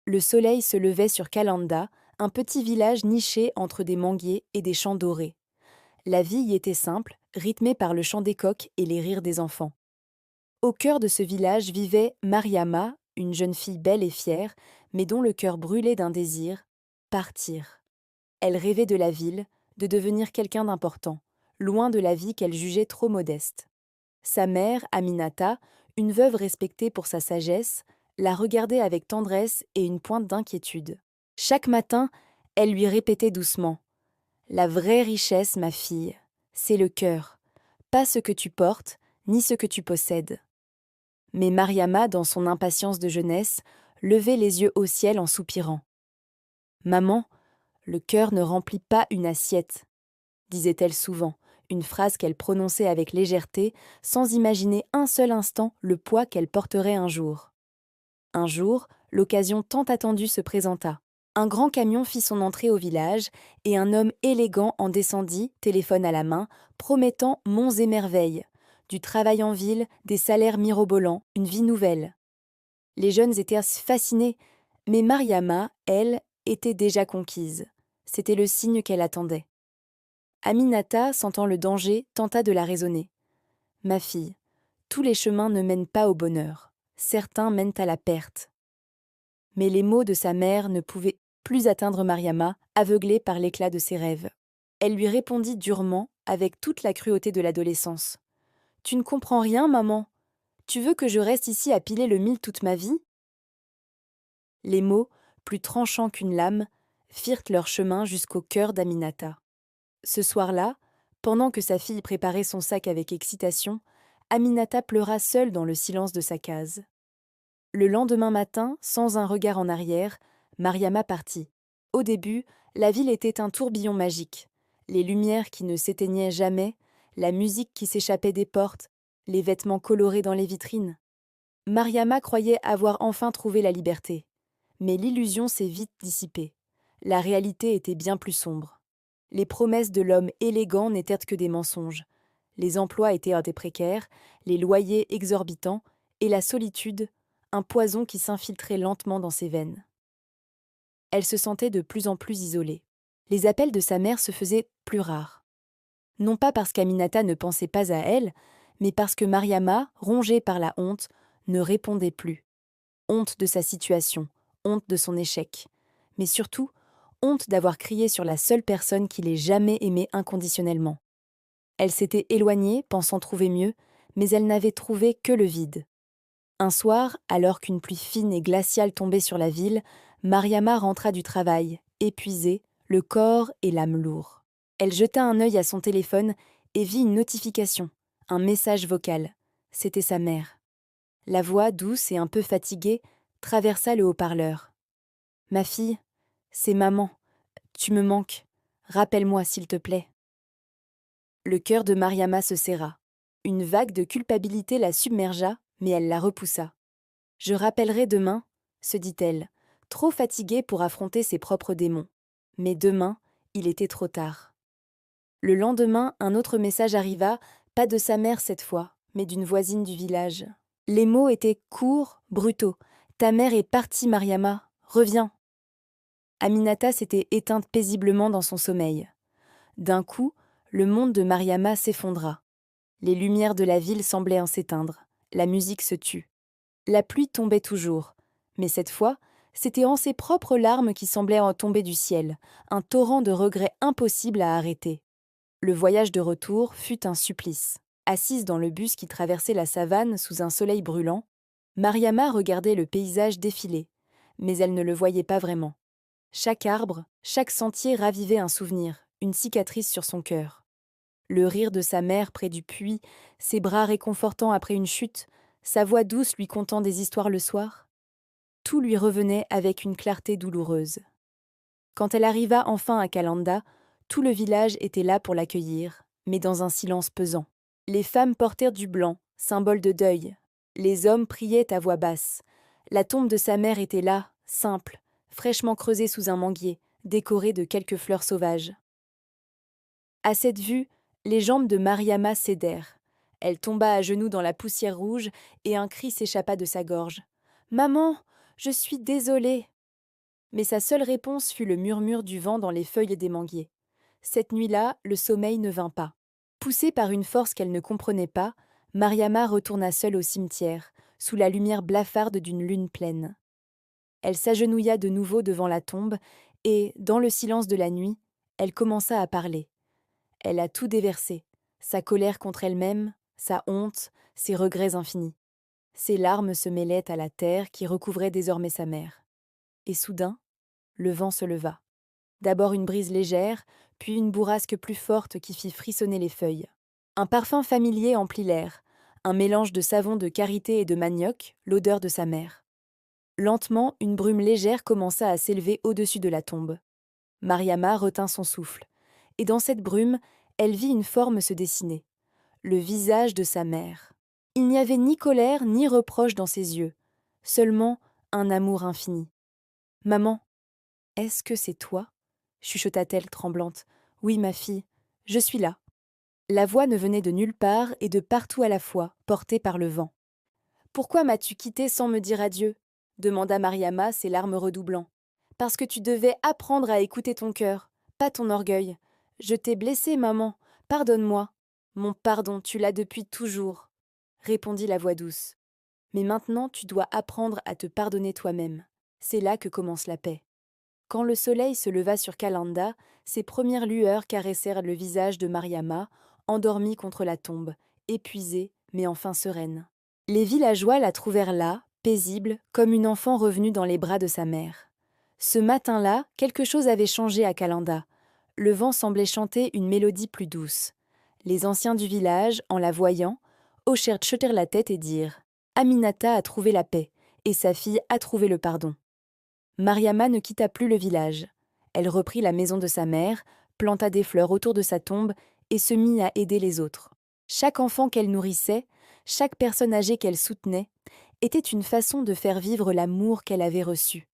Le soleil se levait sur Calanda, un petit village niché entre des manguiers et des champs dorés. La vie y était simple, rythmée par le chant des coqs et les rires des enfants. Au cœur de ce village vivait Mariama, une jeune fille belle et fière, mais dont le cœur brûlait d'un désir: partir. Elle rêvait de la ville, de devenir quelqu'un d'important, loin de la vie qu'elle jugeait trop modeste. Sa mère, Aminata, une veuve respectée pour sa sagesse, la regardait avec tendresse et une pointe d'inquiétude. Chaque matin, elle lui répétait doucement: la vraie richesse, ma fille, c'est le cœur, pas ce que tu portes, ni ce que tu possèdes. Mais Mariama, dans son impatience de jeunesse, levait les yeux au ciel en soupirant. Maman, le cœur ne remplit pas une assiette, disait-elle souvent, une phrase qu'elle prononçait avec légèreté, sans imaginer un seul instant le poids qu'elle porterait un jour. Un jour, l'occasion tant attendue se présenta. Un grand camion fit son entrée au village, et un homme élégant en descendit, téléphone à la main, promettant monts et merveilles, du travail en ville, des salaires mirobolants, une vie nouvelle. Les jeunes étaient fascinés, mais Mariama, elle, était déjà conquise. C'était le signe qu'elle attendait. Aminata, sentant le danger, tenta de la raisonner. Ma fille, tous les chemins ne mènent pas au bonheur. Certains mènent à la perte. Mais les mots de sa mère ne pouvaient plus atteindre Mariama, aveuglée par l'éclat de ses rêves. Elle lui répondit durement, avec toute la cruauté de l'adolescence. Tu ne comprends rien, maman. Tu veux que je reste ici à piler le mil toute ma vie? Les mots, plus tranchants qu'une lame, firent leur chemin jusqu'au cœur d'Aminata. Ce soir-là, pendant que sa fille préparait son sac avec excitation, Aminata pleura seule dans le silence de sa case. Le lendemain matin, sans un regard en arrière, Mariama partit. Au début, la ville était un tourbillon magique. Les lumières qui ne s'éteignaient jamais, la musique qui s'échappait des portes, les vêtements colorés dans les vitrines. Mariama croyait avoir enfin trouvé la liberté. Mais l'illusion s'est vite dissipée. La réalité était bien plus sombre. Les promesses de l'homme élégant n'étaient que des mensonges. Les emplois étaient des précaires, les loyers exorbitants, et la solitude, un poison qui s'infiltrait lentement dans ses veines. Elle se sentait de plus en plus isolée. Les appels de sa mère se faisaient plus rares. Non pas parce qu'Aminata ne pensait pas à elle, mais parce que Mariama, rongée par la honte, ne répondait plus. Honte de sa situation, honte de son échec, mais surtout, honte d'avoir crié sur la seule personne qui l'ait jamais aimée inconditionnellement. Elle s'était éloignée, pensant trouver mieux, mais elle n'avait trouvé que le vide. Un soir, alors qu'une pluie fine et glaciale tombait sur la ville, Mariama rentra du travail, épuisée, le corps et l'âme lourds. Elle jeta un œil à son téléphone et vit une notification, un message vocal. C'était sa mère. La voix, douce et un peu fatiguée, traversa le haut-parleur. « Ma fille, c'est maman. Tu me manques. Rappelle-moi, s'il te plaît. » Le cœur de Mariama se serra. Une vague de culpabilité la submergea, mais elle la repoussa. « Je rappellerai demain, » se dit-elle, trop fatiguée pour affronter ses propres démons. Mais demain, il était trop tard. Le lendemain, un autre message arriva, pas de sa mère cette fois, mais d'une voisine du village. Les mots étaient courts, brutaux. « Ta mère est partie, Mariama. Reviens. » Aminata s'était éteinte paisiblement dans son sommeil. D'un coup, le monde de Mariama s'effondra. Les lumières de la ville semblaient s'éteindre. La musique se tut. La pluie tombait toujours, mais cette fois, c'était en ses propres larmes qui semblaient en tomber du ciel, un torrent de regrets impossible à arrêter. Le voyage de retour fut un supplice. Assise dans le bus qui traversait la savane sous un soleil brûlant, Mariama regardait le paysage défiler, mais elle ne le voyait pas vraiment. Chaque arbre, chaque sentier ravivait un souvenir, une cicatrice sur son cœur. Le rire de sa mère près du puits, ses bras réconfortants après une chute, sa voix douce lui contant des histoires le soir. Tout lui revenait avec une clarté douloureuse. Quand elle arriva enfin à Calanda, tout le village était là pour l'accueillir, mais dans un silence pesant. Les femmes portèrent du blanc, symbole de deuil. Les hommes priaient à voix basse. La tombe de sa mère était là, simple, fraîchement creusée sous un manguier, décorée de quelques fleurs sauvages. À cette vue, les jambes de Mariama cédèrent. Elle tomba à genoux dans la poussière rouge et un cri s'échappa de sa gorge. « Maman, je suis désolée !» Mais sa seule réponse fut le murmure du vent dans les feuilles des manguiers. Cette nuit-là, le sommeil ne vint pas. Poussée par une force qu'elle ne comprenait pas, Mariama retourna seule au cimetière, sous la lumière blafarde d'une lune pleine. Elle s'agenouilla de nouveau devant la tombe et, dans le silence de la nuit, elle commença à parler. Elle a tout déversé, sa colère contre elle-même, sa honte, ses regrets infinis. Ses larmes se mêlaient à la terre qui recouvrait désormais sa mère. Et soudain, le vent se leva. D'abord une brise légère, puis une bourrasque plus forte qui fit frissonner les feuilles. Un parfum familier emplit l'air, un mélange de savon de karité et de manioc, l'odeur de sa mère. Lentement, une brume légère commença à s'élever au-dessus de la tombe. Mariama retint son souffle, et dans cette brume, elle vit une forme se dessiner, le visage de sa mère. Il n'y avait ni colère ni reproche dans ses yeux, seulement un amour infini. Maman, est-ce que c'est toi chuchota-t-elle tremblante. Oui, ma fille, je suis là. La voix ne venait de nulle part et de partout à la fois, portée par le vent. Pourquoi m'as-tu quittée sans me dire adieu demanda Mariama, ses larmes redoublant. Parce que tu devais apprendre à écouter ton cœur, pas ton orgueil. Je t'ai blessée, maman. Pardonne-moi. Mon pardon, tu l'as depuis toujours, répondit la voix douce. Mais maintenant, tu dois apprendre à te pardonner toi-même. C'est là que commence la paix. Quand le soleil se leva sur Kalanda, ses premières lueurs caressèrent le visage de Mariama, endormie contre la tombe, épuisée, mais enfin sereine. Les villageois la trouvèrent là, paisible, comme une enfant revenue dans les bras de sa mère. Ce matin-là, quelque chose avait changé à Kalanda. Le vent semblait chanter une mélodie plus douce. Les anciens du village, en la voyant, hochèrent la tête et dirent « Aminata a trouvé la paix, et sa fille a trouvé le pardon ». Mariama ne quitta plus le village. Elle reprit la maison de sa mère, planta des fleurs autour de sa tombe et se mit à aider les autres. Chaque enfant qu'elle nourrissait, chaque personne âgée qu'elle soutenait, était une façon de faire vivre l'amour qu'elle avait reçu.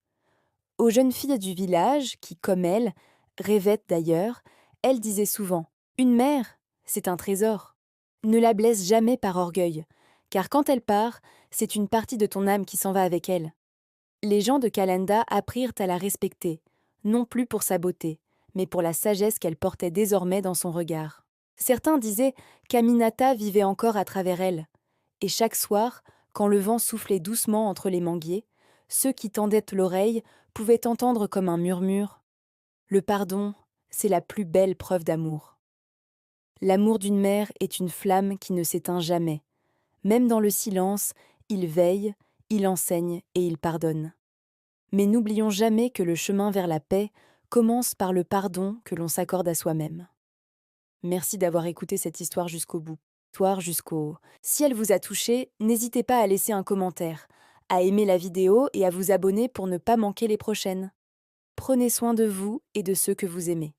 Aux jeunes filles du village, qui, comme elle, rêvaient d'ailleurs, elle disait souvent « Une mère, c'est un trésor. Ne la blesse jamais par orgueil, car quand elle part, c'est une partie de ton âme qui s'en va avec elle. » Les gens de Kalenda apprirent à la respecter, non plus pour sa beauté, mais pour la sagesse qu'elle portait désormais dans son regard. Certains disaient qu'Aminata vivait encore à travers elle, et chaque soir, quand le vent soufflait doucement entre les manguiers, ceux qui tendaient l'oreille pouvaient entendre comme un murmure « Le pardon, c'est la plus belle preuve d'amour. » L'amour d'une mère est une flamme qui ne s'éteint jamais. Même dans le silence, il veille, il enseigne et il pardonne. Mais n'oublions jamais que le chemin vers la paix commence par le pardon que l'on s'accorde à soi-même. Merci d'avoir écouté cette histoire jusqu'au bout. Si elle vous a touché, n'hésitez pas à laisser un commentaire, à aimer la vidéo et à vous abonner pour ne pas manquer les prochaines. Prenez soin de vous et de ceux que vous aimez.